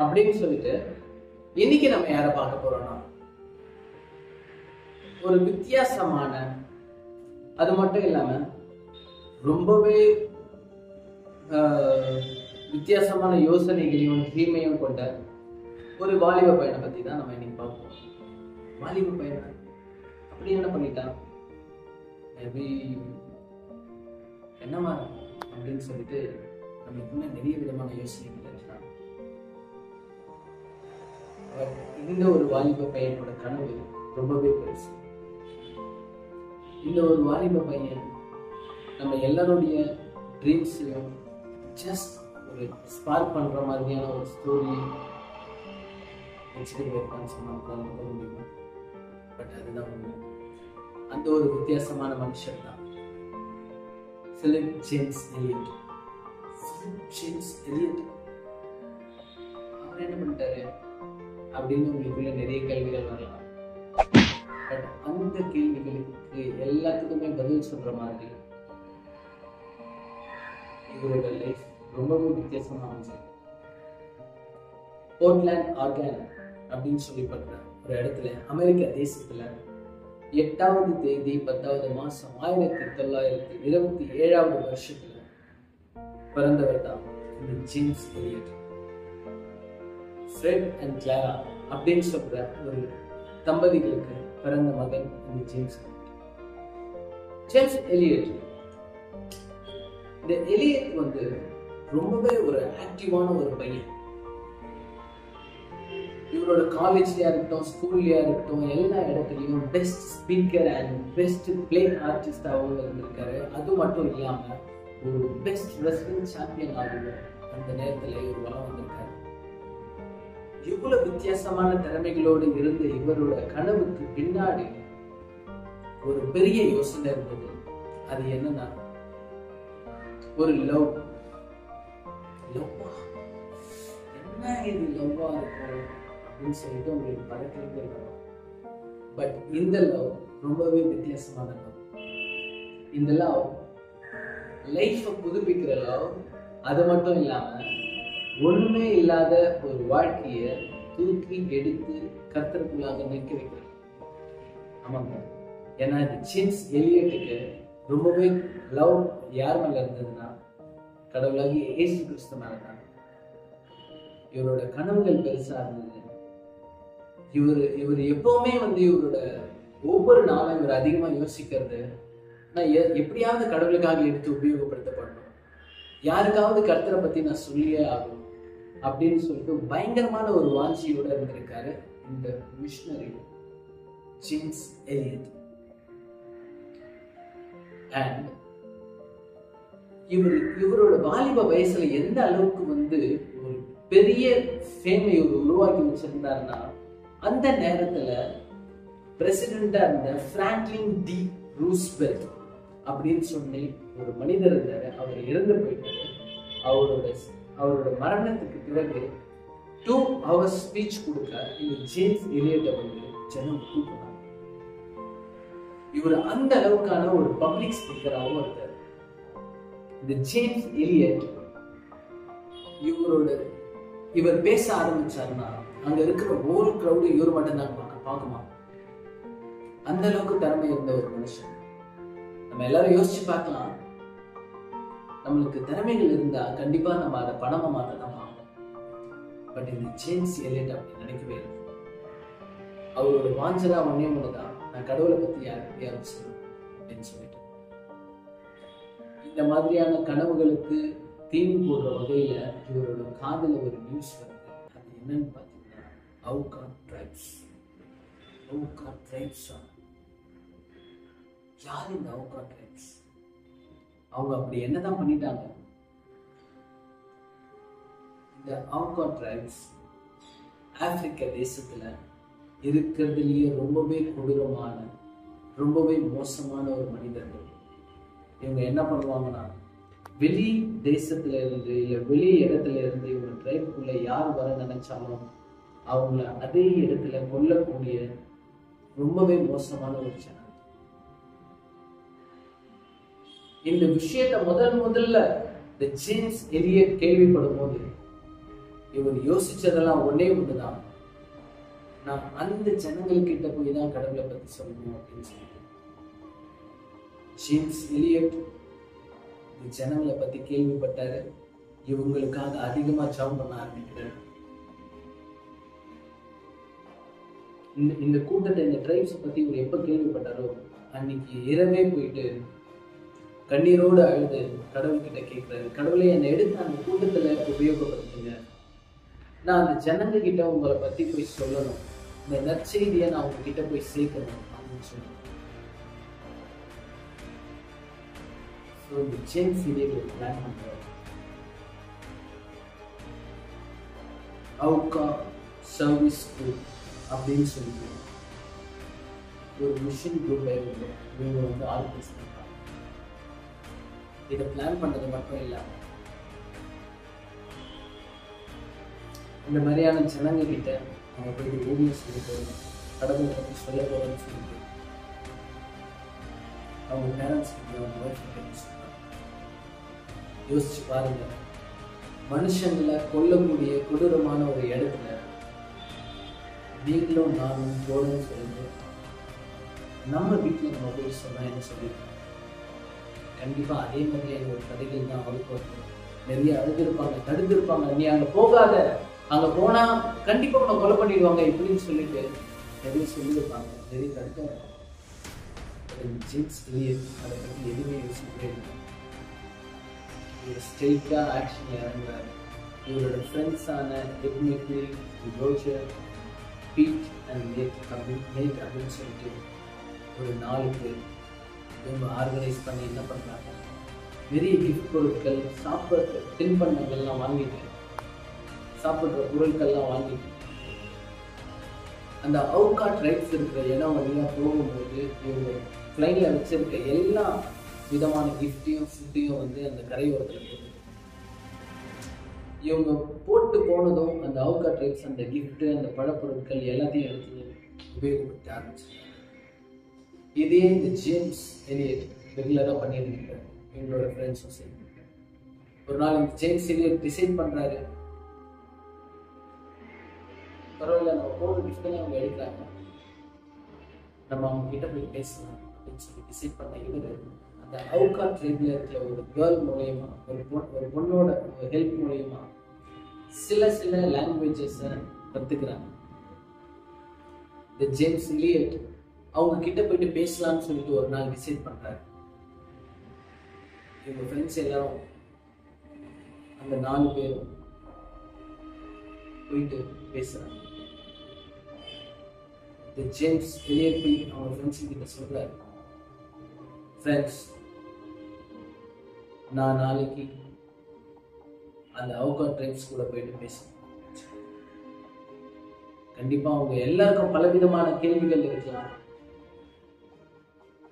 அப்படின்னு சொல்லிட்டு இன்னைக்கு நம்ம யாரை பார்க்க போறோம்னா ஒரு வித்தியாசமான, அது மட்டும் இல்லாம ரொம்பவே வித்தியாசமான யோசனைகளையும் தீமையும் கொண்ட ஒரு வாலிப பையனை பத்தி தான் நம்ம இன்னைக்கு பார்ப்போம். வாலிப பையன் அப்படி என்ன பண்ணிட்டான், மேபி என்னவா இருக்கும் அப்படின்னு சொல்லிட்டு நமக்குள்ள நிறைய விதமான யோசனைகள் இருக்கலாம். இந்த ஒரு வாலிப பையனோட கனவு ரொம்பவே பெருசு. இந்த ஒரு வாலிப பையன் நம்ம எல்லாருடைய ட்ரீம்ஸையும் ஜஸ்ட் ஒரு ஸ்பார்க் பண்ற மாதிரியான ஒரு ஸ்டோரி வச்சுட்டு போயிருக்கான்னு சொன்னா முடியும். பட் அதுதான் உண்மை. அந்த ஒரு வித்தியாசமான மனுஷன் தான் பிலிப் ஜேம்ஸ் எலியட். அவர் என்ன பண்ணிட்டாரு அப்படின்னு உங்களுக்குள்ள நிறைய கேள்விகள் வரலாம். பட் அந்த கேள்விகளுக்கு எல்லாத்துக்குமே பதில் சொல்ற மாதிரி இவரோட லைஃப் ரொம்பவே வித்தியாசமா அமைஞ்சது. போர்ட்லாண்ட், ஆர்கான் அப்படின்னு சொல்லப்படுற ஒரு இடத்துல, அமெரிக்கா தேசத்துல 8ஆம் தேதி 10வது மாசம் 1927 வருஷத்துல பிறந்தவர் தான் இந்த James Eliot. Fred and Clara அப்படின்னு சொல்ற ஒரு தம்பதிகளுக்கு பிறந்த மகன் இந்த ஜேம்ஸ் எலியட். இந்த எலியட் ரொம்பவே ஒரு ஆக்டிவான ஒரு பையன். இவரோட காலேஜ்லயா இருக்கட்டும், ஸ்கூல்லயா இருக்கட்டும், எல்லா இடத்துலயும் best speaker and best play ஆர்டிஸ்டாகவும் இருந்திருக்காரு. அது மட்டும் இல்லாம ஒரு பெஸ்ட் ரெஸ்லிங் சாம்பியன் ஆகவும் அந்த நேரத்துல இவர் வளம் வந்திருக்காரு. இவ்வளவு வித்தியாசமான திறமைகளோடு இருந்த இவரோட கனவுக்கு பின்னாடி ஒரு பெரிய யோசனை இருந்தது. அது என்னன்னா ஒரு லவ். என்ன இது லவ்வா இருக்கும் அப்படின்னு சொல்லிட்டு உங்களுக்கு படத்திலே வரும். பட் இந்த லவ் ரொம்பவே வித்தியாசமான லவ். இந்த லவ் லைஃபை புதுப்பிக்கிற லவ். அது மட்டும் இல்லாம ஒண்ணுமே இல்லாத ஒரு வாழ்க்கைய தூக்கி எடுத்து கர்த்தருக்குள்ளாக நிற்க வைக்கிறது. ஆமாங்க, ஏன்னா இந்த ஜேம்ஸ் எலியட்டுக்கு ரொம்பவே லவ் யார் மேல இருந்ததுன்னா கடவுளாகி இயேசு கிறிஸ்து மேல தான். இவரோட கனவுகள் பெருசா இருந்தது. இவர் எப்பவுமே இவரோட ஒவ்வொரு நாளும் இவர் அதிகமா யோசிக்கிறது, நான் எப்படியாவது கடவுளுக்காக எடுத்து உபயோகப்படுத்தப்படணும், யாருக்காவது கர்த்தரை பத்தி நான் சொல்லியே ஆகணும் அப்படின்னு சொல்லிட்டு பயங்கரமான ஒரு வாஞ்சியோட இருந்திருக்காரு இந்த மிஷனரி ஜேம்ஸ் எலியட். அண்ட் இவரோட வாலிப வயசுல எந்த அளவுக்கு ஒரு பெரிய ஃபேமை இவர் உருவாக்கி வச்சிருந்தாருன்னா, அந்த நேரத்துல பிரசிடென்டா இருந்த பிராங்க்லின் டி ரூஸ்வெல்ட் அப்படின்னு சொல்லி ஒரு மனிதர் இருந்தாரு. அவர் இறந்து போயிட்டாரு. அவரோட மரணத்துக்கு பிறகு 2 hours ஸ்பீச் கொடுக்க இந்த ஜேம்ஸ் எலியட் ஜனம் கூப்பிட்டாங்க. இவர் அந்த அளவுக்கான ஒரு பப்ளிக் ஸ்பீக்கராகவும் இருந்தார். இந்த ஜேம்ஸ் எலியட் இவர் பேச ஆரம்பிச்சாருன்னா அங்க இருக்கிற ஹோல் கிரௌடு இவர் மட்டும் தான் பார்க்குமா. அந்த அளவுக்கு திறமை இருந்த ஒரு மனுஷன். நம்ம எல்லாரும் யோசிச்சு பார்க்கலாம், நம்மளுக்கு திறமைகள் இருந்தா கண்டிப்பா நம்ம அதை பணமா மாத்த தான் பார்ப்போம். பட் இந்த ஜேம்ஸ் எலியட் அப்படி நினைக்கவே இல்லை. அவரோட வாஞ்சலா ஒன்னே ஒண்ணுதான், நான் கடவுளை பத்தி யாருக்கு சொல்லணும் அப்படின்னு சொல்லிட்டு இந்த மாதிரியான கனவுகளுக்கு தீனி போடுற வகையில இவரோட காதுல ஒரு நியூஸ் வருது. அது என்னன்னு பாத்தீங்கன்னா அவுகாட் ட்ரைப்ஸ். யார் இந்த அவுகாட் ட்ரைப்ஸ்? அவங்க அப்படி என்னதான் பண்ணிட்டாங்க? இந்த அவுகாட் ட்ரைப்ஸ் ஆப்பிரிக்க தேசத்துல இருக்கிறதுலயே ரொம்பவே கொடூரமான, ரொம்பவே மோசமான ஒரு மனிதர்கள். இவங்க என்ன பண்ணுவாங்கன்னா, வெளி தேசத்துல இருந்து இல்ல வெளி இடத்துல இருந்து இவங்க ட்ரைபுக்குள்ள யார் வர நினைச்சாலும் அவங்கள அதே இடத்துல கொல்லக்கூடிய ரொம்பவே மோசமான ஒரு சேனல். இந்த விஷயத்தை முதல்ல இந்த ஜேம்ஸ் எலியட் கேள்விப்படும் போது இவர் யோசிச்சதெல்லாம் ஒன்னே ஒண்ணுதான், நான் அந்த ஜனங்கள்கிட்ட போய் தான் கடவுளை பத்தி சொல்லணும் அப்படின்னு சொல்லிட்டு ஜேம்ஸ் எலியட் இந்த ஜனங்களை பத்தி கேள்விப்பட்டாரு. இவங்களுக்காக அதிகமா ஜெபம் பண்ண ஆரம்பிக்கிறாரு. இந்த கூட்டத்தை, இந்த ட்ரைப்ஸை பத்தி இவர் எப்ப கேள்விப்பட்டாரோ அன்னைக்கு இரவே போயிட்டு கண்ணீரோடு அழுது கடவுள்கிட்ட கேட்கிறாரு, கடவுளை என்னை எடுத்து அந்த கூட்டத்துல உபயோகப்படுத்துங்க, நான் அந்த ஜனங்க கிட்ட உங்களை பத்தி போய் சொல்லணும், இந்த நற்செய்தியை நான் அவங்க கிட்ட போய் சேர்க்கணும் அப்படின்னு சொல்லி. இந்த ஜேம்ஸ் எலியட் ஒரு பிளான் பண்றாரு. அவுகா சர்வீஸ் குரூப் அப்படின்னு சொல்லிட்டு ஒரு மிஷன் குரூப் இவங்க வந்து ஆர்கனைஸ் பண்றாங்க. இதை பிளான் பண்ணது மட்டும் இல்லாம இந்த மாதிரியான ஜனங்க கிட்ட அவங்க போயிட்டு ஊழியம் சொல்லி போகணும், கடவுளை பற்றி சொல்ல போறோம்னு சொல்லிட்டு அவங்க பேரண்ட்ஸ் கிட்ட, அவங்க ஒய்ஃப் கிட்ட சொல்றாங்க. யோசிச்சு பாருங்க, மனுஷங்களை கொல்லக்கூடிய கொடூரமான ஒரு இடத்துல நீங்களும் நானும் போறோம்னு சொல்லுங்க. நம்ம வீட்டில் நம்ம போய் சொன்னா என்ன சொல்லியிருக்கோம்? கண்டிப்பா அதே மாதிரியான ஒரு கதைகள் தான் அவருக்கு இருக்கும். நிறைய அழுதுருப்பாங்க, தடுத்திருப்பாங்க, நீ அங்க போகாத, அங்க போனா கண்டிப்பா உன்னை கொலை பண்ணிடுவாங்க இப்படின்னு சொல்லிட்டு நிறைய சொல்லியிருப்பாங்க, நிறைய தடுக்க. ஜேம்ஸ் எலியட் அதை பற்றி எதுவுமே யோசிக்கவே இல்லை. இவர் ஸ்ட்ரெயிட்டா ஆக்ஷன் இறங்குறாரு. இவரோட ஃப்ரெண்ட்ஸான technically Roger, Pete and Nate அப்படின்னு சொல்லிட்டு ஒரு 4 பேர் இவங்க ஆர்கனைஸ் பண்ணி என்ன பண்ணுறாங்க, நிறைய கிஃப்ட் பொருட்கள், சாப்பிட்ற தின்பண்டங்கள்லாம் வாங்கிட்டு, சாப்பிட்ற பொருட்கள்லாம் வாங்கிட்டு அந்த அவுகா ட்ரைப்ஸ் இருக்கிற இடம் வழியாக போகும்போது இவங்க ஃப்ளைனில் வச்சிருக்க எல்லா விதமான கிஃப்டையும் ஃபுட்டையும் வந்து அந்த கரையோரத்தில் போட்டு இவங்க போட்டு போனதும் அந்த அவுகா ட்ரைப்ஸ் அந்த கிஃப்ட்டு, அந்த பழப்பொருட்கள் எல்லாத்தையும் எடுத்து உபயோகப்படுத்த ஆரம்பிச்சிருக்காங்க. இதே இந்த ஜேம்ஸ் எலியட் ரெகுலராக பண்ணியிருந்தாங்க எங்களோட ஃப்ரெண்ட்ஸும் சரி. ஒரு நாள் இந்த ஜேம்ஸ் எலியட் டிசைட் பண்ணுறாரு, பரவாயில்ல நம்ம போடுற கிஃப்டெல்லாம் அவங்க எடுக்கிறாங்க, நம்ம அவங்க கிட்ட போய் பேசலாம் அப்படின்னு சொல்லி டிசைட் பண்ண இவர் அந்த அவுகா ட்ரைப்ல இருக்கிற ஒரு கேர்ள் மூலயமா, ஒரு பொண்ணோட ஹெல்ப் மூலயமா சில லாங்குவேஜஸை கற்றுக்கிறாங்க. இந்த ஜேம்ஸ் எலியட் அவங்க கிட்ட போயிட்டு பேசலாம்னு சொல்லிட்டு ஒரு நாள் டிசைட் பண்றாரு. இவங்க ஃப்ரெண்ட்ஸ் எல்லாரும் அந்த 4 பேரும் போயிட்டு பேசுறாங்க. இந்த ஜேம்ஸ் எலியட் போய் அவங்க ஃப்ரெண்ட்ஸ் கிட்ட சொல்றாரு, ஃப்ரெண்ட்ஸ் நான் நாளைக்கு அந்த அவுகா ட்ரைப்ஸ் கூட போயிட்டு பேசுறேன். கண்டிப்பா அவங்க எல்லாருக்கும் பலவிதமான கேள்விகள் இருக்கலாம்,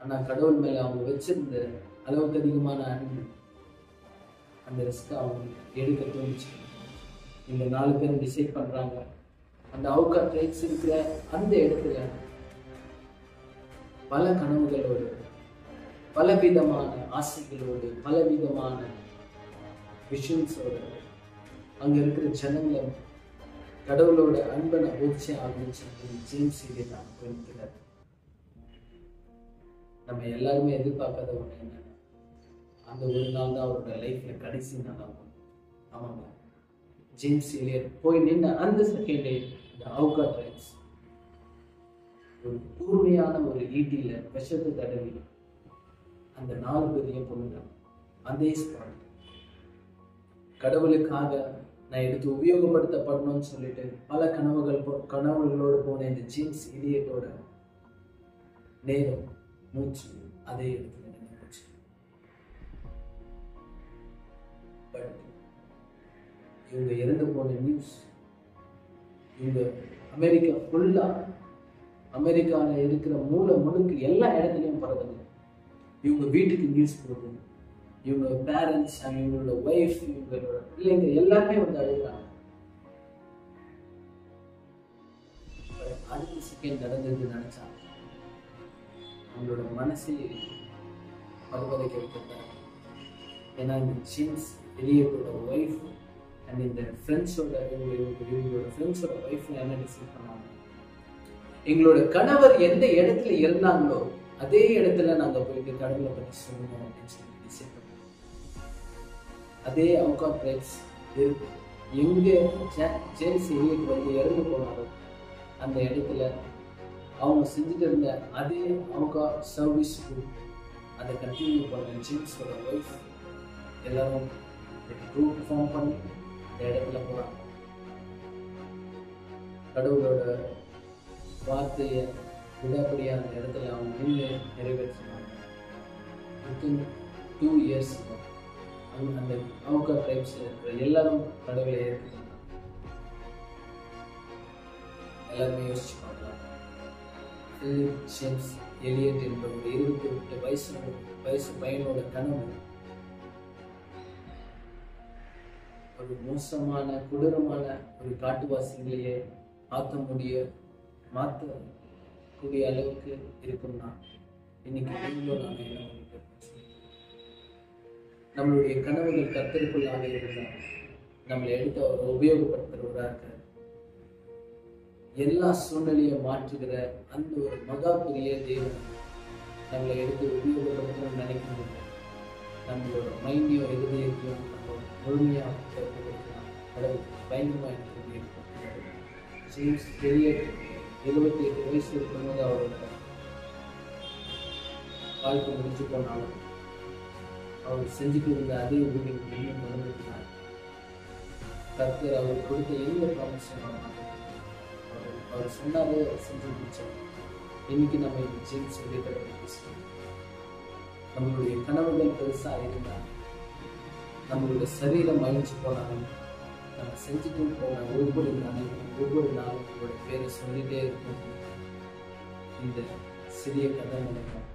ஆனா கடவுள் மேல அவங்க வச்சிருந்த அளவுக்கு அதிகமான அன்பு, அந்த ரிஸ்க் அவங்க எடுக்க தோணுச்சு. இந்த 4 பேரும் டிசைட் பண்றாங்க, அந்த அவுகா ட்ரைப்ஸ் இருக்கிற அந்த இடத்துல பல கனவுகளோடு, பலவிதமான ஆசைகளோடு, பலவிதமான விஷன்ஸோடு அங்க இருக்கிற ஜனங்களை கடவுளோட அன்பை போதிச்சே ஆகணும்னு சொல்லி ஜேம்ஸ் எலியட் நான் புரிஞ்சுக்கிறார். நம்ம எல்லாருமே எதிர்பார்க்காத ஒண்ணு என்னன்னா, அந்த ஒரு நாள் தான் அவரோட லைஃப்ல கடைசி நாள் ஆகும். ஆமாங்க, ஜேம்ஸ் எலியட் போய் நின்ன அந்த செகண்டே இந்த அவுகா ட்ரைப்ஸ் ஒரு கூர்மையான ஒரு ஈட்டியில விஷத்தை தடவி அந்த 4 பேரையும் கொண்டுட்டாங்க. அதே ஸ்பாட் கடவுளுக்காக நான் எடுத்து உபயோகப்படுத்தப்படணும்னு சொல்லிட்டு பல கனவுகளோடு போன இந்த ஜேம்ஸ் எலியட்டோட நேரம், மூச்சு அதே இடத்துல நினைச்சு. பட் இவங்க இறந்து போன நியூஸ் இவங்க அமெரிக்கா ஃபுல்லா, அமெரிக்காவில் இருக்கிற மூளை முழுக்கு எல்லா இடத்துலையும் பரவுது. இவங்க வீட்டுக்கு நியூஸ் போகுது, இவங்க பேரண்ட்ஸ் அண்ட் இவங்களோட ஒய்ஃப், இவங்களோட பிள்ளைங்க எல்லாருமே வந்து அழுகிறாங்க. அடுத்த செகண்ட் நடந்தது நினைச்சா அவங்களோட மனசே பரவதைக்க வைக்கிறாங்க. ஏன்னா இந்த ஜேம்ஸ் எலியட்டோட ஒய்ஃப் அண்ட் இந்த ஃப்ரெண்ட்ஸோட இவங்களோட ஃப்ரெண்ட்ஸோட ஒய்ஃப்ல என்ன டிசைட் பண்ணாங்க, எங்களோட கணவர் எந்த இடத்துல இருந்தாங்களோ அதே இடத்துல நாங்க போயிட்டு கடவுளை பற்றி சொல்லணும் அப்படின்னு சொல்லி டிசைட் பண்ணோம். அதே அவுகா ட்ரைப்ஸ் இருக்கு. எங்க ஜேம்ஸ் எலியட் வந்து இறந்து போனாரோ அந்த இடத்துல அவங்க செஞ்சுட்டு இருந்த அதே அவுகா சர்வீஸ் அதை கண்டினியூ பண்ண ஜேம்ஸோட ஒய்ஃப் எல்லாரும் குரூப் ஃபார்ம் பண்ணி அந்த இடத்துல போறாங்க. கடவுளோட வார்த்தையை விடாப்படியா அந்த இடத்துல அவங்க நின்று நிறைவேற்றினாங்க. வித்தின் 2 years அந்த அவுகா ட்ரைப்ஸ்ல இருக்கிற எல்லாரும் கடவுளை ஏற்றுக்கொண்டாங்க. எல்லாருமே யோசிச்சு பார்க்கலாம். பிலிப் ஜேம்ஸ் எலியட் என்ற ஒரு 28 வயசு பையனோட கனவு ஒரு மோசமான கொடூரமான ஒரு காட்டுவாசிகளையே மாற்றக்கூடிய அளவுக்கு இருக்கும்னா இன்னைக்கு நீங்களும் நாங்கள் என்ன பண்ணிட்டு இருக்கோம்? நம்மளுடைய கனவுகள் கர்த்தருக்குள்ளாக இருந்தால் நம்மளை எடுத்து அவர் உபயோகப்படுத்துறவராக இருக்கார். எல்லா சூழ்நிலையும் மாற்றுகிற அந்த ஒரு மகா பெரிய தேவன் நம்மளை எடுத்து உபயோகப்படுத்தணும்னு நினைக்கணும். நம்மளோட மைண்டையும் எதிர்த்தையும் நம்ம முழுமையாக கடவுள் பயங்கரமாக இருக்கிறது. ஜேம்ஸ் எலியட் 78 வயசு இருக்கும்போது அவரோட வாழ்க்கை முடிஞ்சு போனாலும் அவர் செஞ்சுட்டு இருந்த அதே ஊழியம் இன்னும் நடந்துருந்தார். கர்த்தர் அவர் கொடுத்த எந்த ப்ராமிஸும் அவர் சொன்னாரே செஞ்சு முடிச்சார். இன்னைக்கு நம்ம இந்த ஜேம்ஸ் எலியட்டை பற்றி பேசுகிறோம். நம்மளுடைய கனவுகள் பெருசாக இருந்தால், நம்மளுடைய சரீரம் அழிஞ்சு போனாலும், நம்ம செஞ்சுட்டு போன ஒவ்வொரு நாளும் உங்களோட பேரை சொல்லிட்டே இருக்கும். இந்த சிறிய கதை நடக்கும்.